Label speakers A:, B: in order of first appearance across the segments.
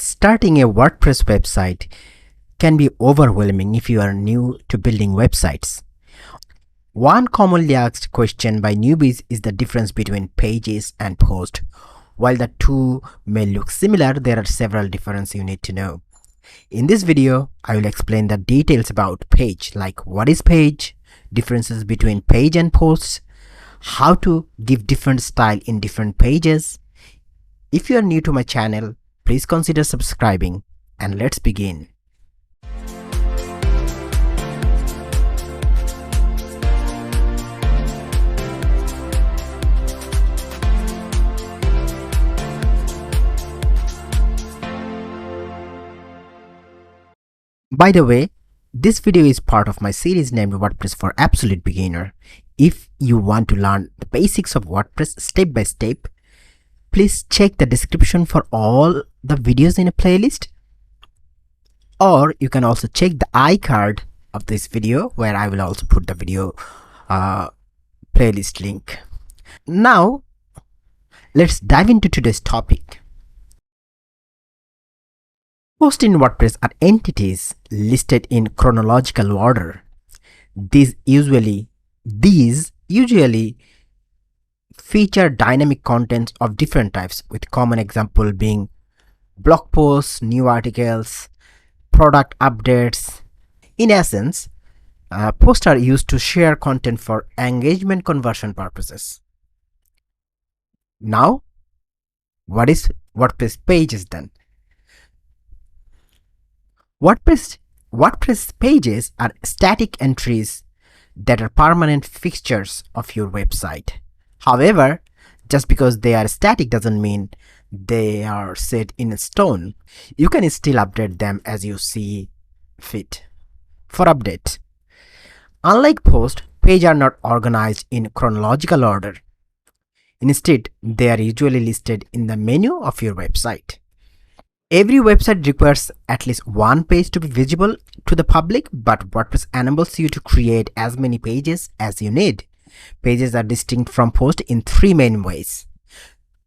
A: Starting a WordPress website can be overwhelming if you are new to building websites. One commonly asked question by newbies is the difference between pages and posts. While the two may look similar, there are several differences you need to know. In this video, I will explain the details about page, like what is page, differences between page and posts, how to give different style in different pages. If you are new to my channel, please consider subscribing, and let's begin. By the way, this video is part of my series named WordPress for Absolute Beginner. If you want to learn the basics of WordPress step by step, please check the description for all the videos in a playlist, or you can also check the iCard of this video where I will also put the video playlist link. Now let's dive into today's topic. Posts in WordPress are entities listed in chronological order. These usually feature dynamic contents of different types, with common example being blog posts, new articles, product updates. In essence, posts are used to share content for engagement conversion purposes. Now, what is WordPress pages then? WordPress pages are static entries that are permanent fixtures of your website. However, just because they are static doesn't mean they are set in stone. You can still update them as you see fit. For update, unlike posts, pages are not organized in chronological order. Instead, they are usually listed in the menu of your website. Every website requires at least one page to be visible to the public, but WordPress enables you to create as many pages as you need. Pages are distinct from posts in three main ways.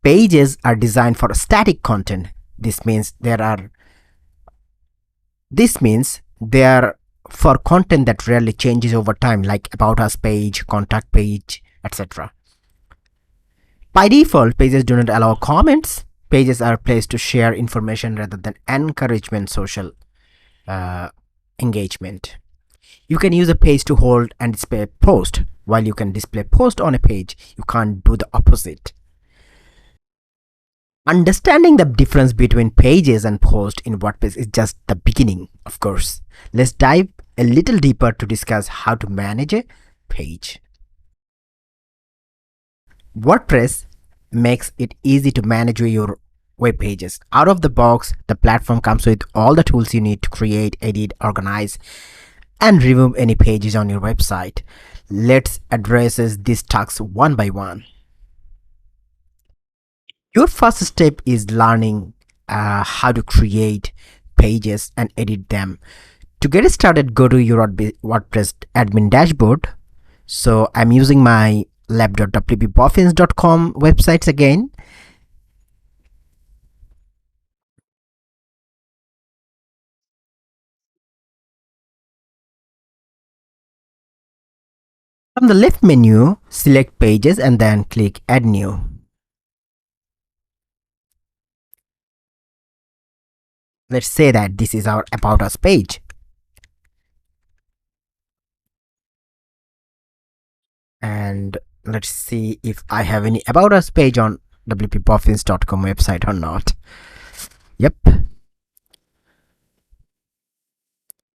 A: Pages are designed for static content. This means they are for content that rarely changes over time, like About Us page, Contact page, etc. By default, pages do not allow comments. Pages are placed to share information rather than encouragement social engagement. You can use a page to hold and display a post. While you can display a post on a page, you can't do the opposite. Understanding the difference between pages and posts in WordPress is just the beginning, of course. Let's dive a little deeper to discuss how to manage a page. WordPress makes it easy to manage your web pages. Out of the box, the platform comes with all the tools you need to create, edit, organize, and remove any pages on your website. Let's address these tasks one by one. Your first step is learning how to create pages and edit them. To get started, go to your WordPress admin dashboard. So I'm using my lab.wpboffins.com websites again. From the left menu, select Pages and then click Add New. Let's say that this is our About Us page. And let's see if I have any About Us page on wpboffins.com website or not. Yep.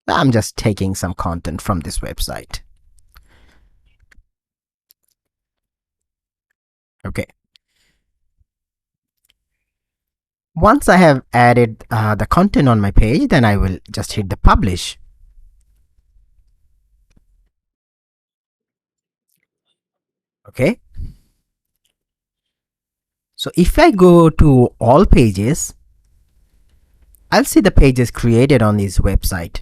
A: I'm just taking some content from this website. Okay. Once I have added the content on my page, then I will just hit the publish. Okay. So if I go to all pages, I'll see the pages created on this website.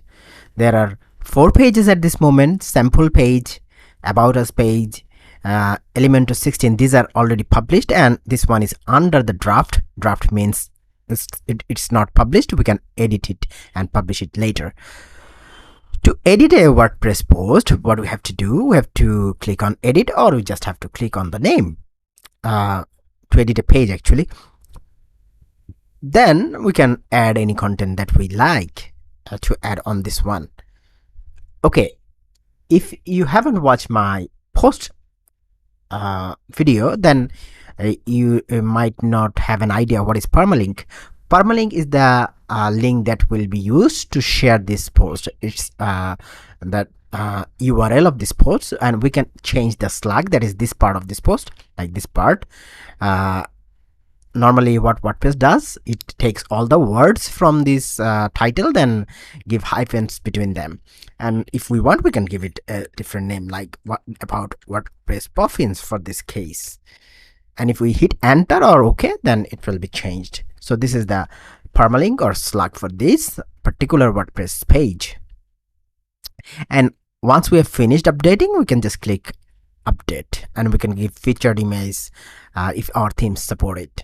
A: There are 4 pages at this moment: sample page, About Us page, Elementor 16. These are already published, and this one is under the draft. Draft means it's not published, we can edit it and publish it later. To edit a WordPress post, what we have to do, we have to click on edit, or we just have to click on the name to edit a page actually. Then we can add any content that we like to add on this one. Okay, if you haven't watched my post video, then you might not have an idea what is permalink. Permalink is the link that will be used to share this post. It's that URL of this post, and we can change the slug, that is this part of this post, like this part. Normally what WordPress does, it takes all the words from this title, then give hyphens between them, and if we want, we can give it a different name, like about WordPress Boffins for this case. And if we hit enter or OK, then it will be changed. So this is the permalink or slug for this particular WordPress page. And once we have finished updating, we can just click update, and we can give featured image if our themes support it.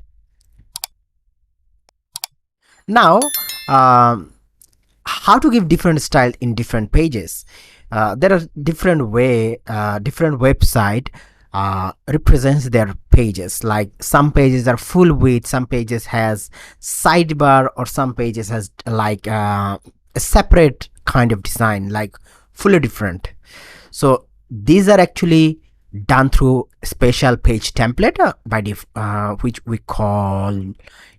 A: Now how to give different style in different pages. There are different website represents their pages. Like some pages are full width, some pages has sidebar, or some pages has like a separate kind of design, like fully different. So these are actually done through special page template which we call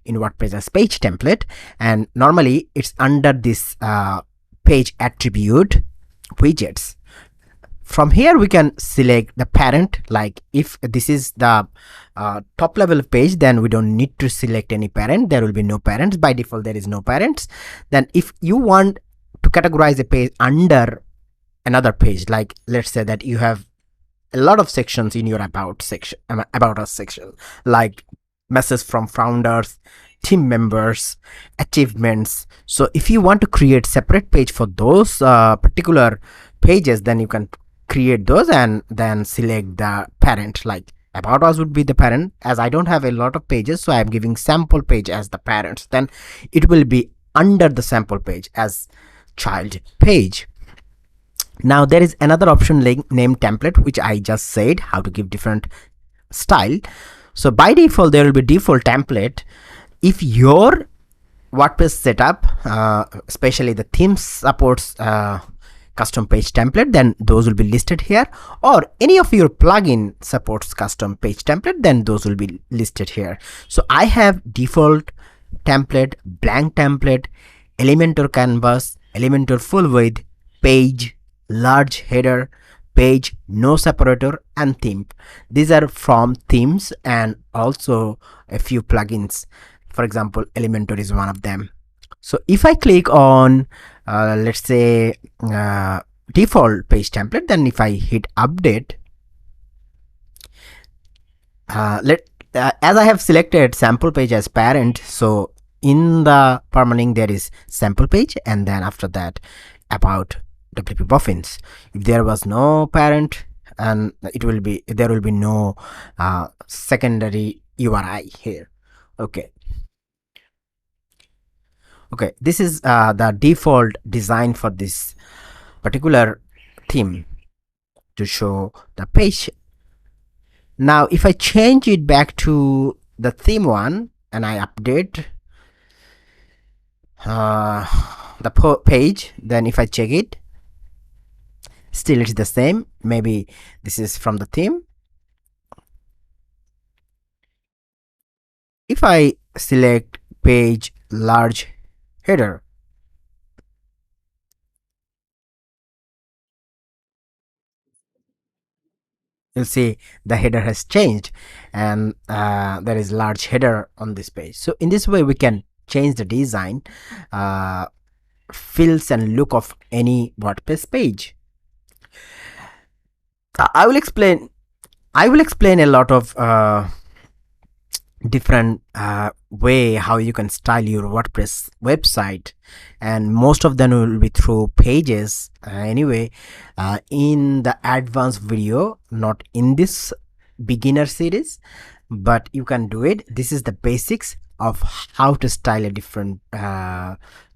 A: in WordPress as page template, and normally it's under this page attribute widgets. From here we can select the parent, like if this is the top level of page, then we don't need to select any parent, there will be no parents. By default there is no parents. Then if you want to categorize a page under another page, like let's say that you have a lot of sections in your about us section, like messages from founders, team members, achievements. So if you want to create separate page for those particular pages, then you can create those and then select the parent, like about us would be the parent. As I don't have a lot of pages, so I am giving sample page as the parents, then it will be under the sample page as child page. Now there is another option name template, which I just said how to give different style. So by default there will be default template. If your WordPress setup, especially the themes supports custom page template, then those will be listed here, or any of your plugin supports custom page template, then those will be listed here. So I have default template, blank template, Elementor canvas, Elementor full width, page, large header, page, no separator, and theme. These are from themes and also a few plugins. For example, Elementor is one of them. So if I click on let's say default page template, then if I hit update, as I have selected sample page as parent, so in the permalink there is sample page, and then after that about WP Boffins. If there was no parent, and there will be no secondary URI here. Okay, this is the default design for this particular theme to show the page. Now if I change it back to the theme one and I update the page, then if I check it, still it's the same. Maybe this is from the theme. If I select page, large header, you'll see the header has changed, and there is large header on this page. So in this way we can change the design, feels and look of any WordPress page. I will explain a lot of different way how you can style your WordPress website, and most of them will be through pages anyway in the advanced video, not in this beginner series, but you can do it. This is the basics of how to style a different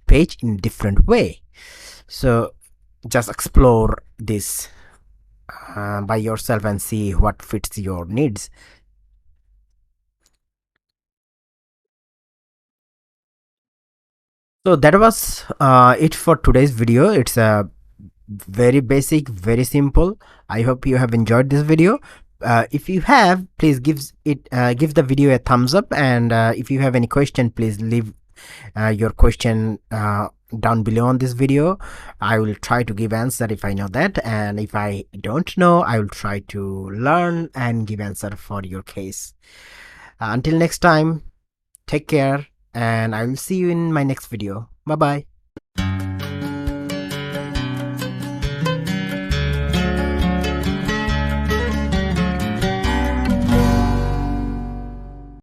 A: page in a different way. So just explore this by yourself and see what fits your needs. So that was it for today's video. It's a very basic, very simple. I hope you have enjoyed this video. If you have, please give the video a thumbs up, and if you have any question, please leave your question down below on this video. I will try to give answer if I know that, and if I don't know, I will try to learn and give answer for your case. Until next time, take care, and I will see you in my next video. Bye bye.